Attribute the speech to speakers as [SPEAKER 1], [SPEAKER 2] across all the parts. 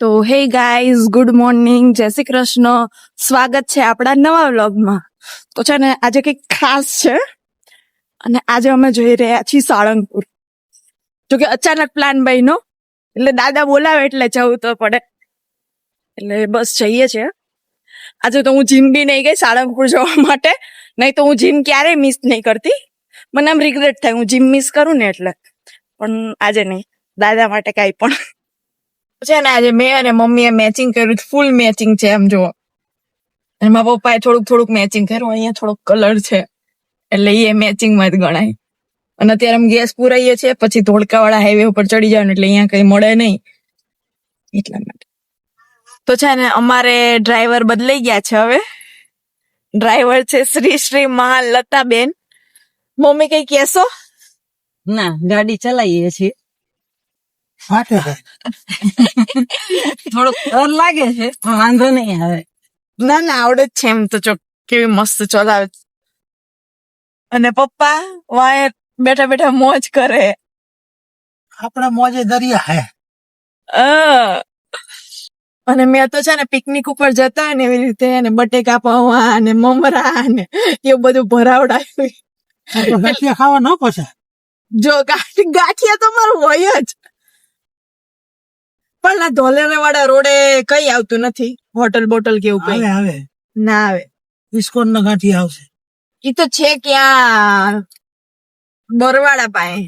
[SPEAKER 1] તો hey guys, good morning, જય શ્રી કૃષ્ણ. સ્વાગત છે આપણા નવા વ્લોગમાં. તો છે ને આજે કંઈક ખાસ છે અને આજે અમે જઈ રહ્યા છીએ સાળંગપુર. જો કે અચાનક પ્લાન બન્યો, એટલે દાદા બોલાવે એટલે જવું તો પડે, એટલે બસ જઈએ છીએ. આજે તો હું જીમ બી નહીં ગઈ સાળંગપુર જવા માટે, નહીં તો હું જીમ ક્યારેય મિસ નહીં કરતી. મને આમ રિગ્રેટ થાય હું જીમ મિસ કરું ને એટલે, પણ આજે નહીં, દાદા માટે કાંઈ પણ છે ને. આજે મેં અને મમ્મીએ મેચિંગ કર્યું, ફૂલ મેચિંગ છે એમ જુઓ. અને મારા પપ્પાએ થોડુંક મેચિંગ કર્યું. અહીંયા થોડોક કલર છે એટલે એ મેચિંગમાં જ ગણાય. અને અત્યારે અમે ગેસ પુરાઈએ છીએ, પછી ધોળકાવાળા હાઈવે ઉપર ચડી જવાનું એટલે અહીંયા કઈ મળે નહીં, એટલા માટે. તો છે ને અમારે ડ્રાઈવર બદલાઈ ગયા છે. હવે ડ્રાઈવર છે શ્રી મહાલતાબેન. મમ્મી કઈ કેશો?
[SPEAKER 2] ના, ગાડી ચલાવીએ છીએ. થોડોક ડર લાગે છે પણ વાંધો નહીં આવે.
[SPEAKER 1] ના આવડે જ છે એમ તો. જો કેવી મસ્ત ચલાવે. અને પપ્પા વાય બેઠા બેઠા મોજ કરે.
[SPEAKER 3] આપણા મોજે દરિયા હે.
[SPEAKER 1] અને મેં તો છે ને પિકનિક ઉપર જતા ને એવી રીતે ને બટેકા પૌવા અને મમરા ને એવું બધું ભરાવડાવ્યું.
[SPEAKER 3] ગાંઠિયા ખાવા ન પછે.
[SPEAKER 1] જો ગાંઠિયા તો મારું હોય જ, પણ ના ધોલેરા વાળા રોડે કઈ આવતું નથી. હોટલ બોટલ કેવું કઈ
[SPEAKER 3] આવે
[SPEAKER 1] ના આવે.
[SPEAKER 3] ઇસ્કોન ના ગાંઠિયા આવશે.
[SPEAKER 1] ઈ તો છે ક્યાં, બરવાડા પાસે.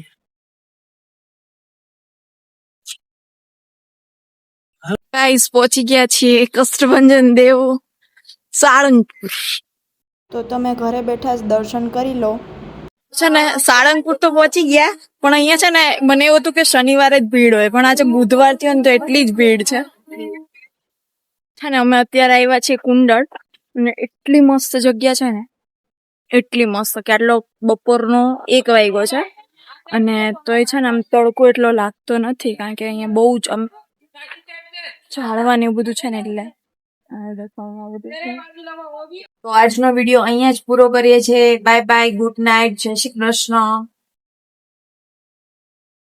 [SPEAKER 1] ગાઈસ પહોંચી ગયા છીએ કષ્ટભંજન દેવ સાળંગપુર.
[SPEAKER 4] તો તમે ઘરે બેઠા જ દર્શન કરી લો.
[SPEAKER 1] છે ને સાળંગપુર તો પહોંચી ગયા, પણ અહીંયા છે ને મને એવું હતું કે શનિવારે જ ભીડ હોય, પણ આજે બુધવાર થયો ને તો એટલી જ ભીડ છે. છે ને અમે અત્યારે આવ્યા છીએ કુંડળ, અને એટલી મસ્ત જગ્યા છે ને, એટલી મસ્ત કે આટલો બપોરનો 1 વાગ્યો છે અને તોય છે ને આમ તડકો એટલો લાગતો નથી, કારણ કે અહીંયા બહુ જ આમ ઝાડવા ને એવું બધું છે ને એટલે. તો આજનો વિડીયો અહીંયા જ પૂરો કરીએ છીએ. બાય બાય, ગુડ નાઇટ, જય શ્રી કૃષ્ણ.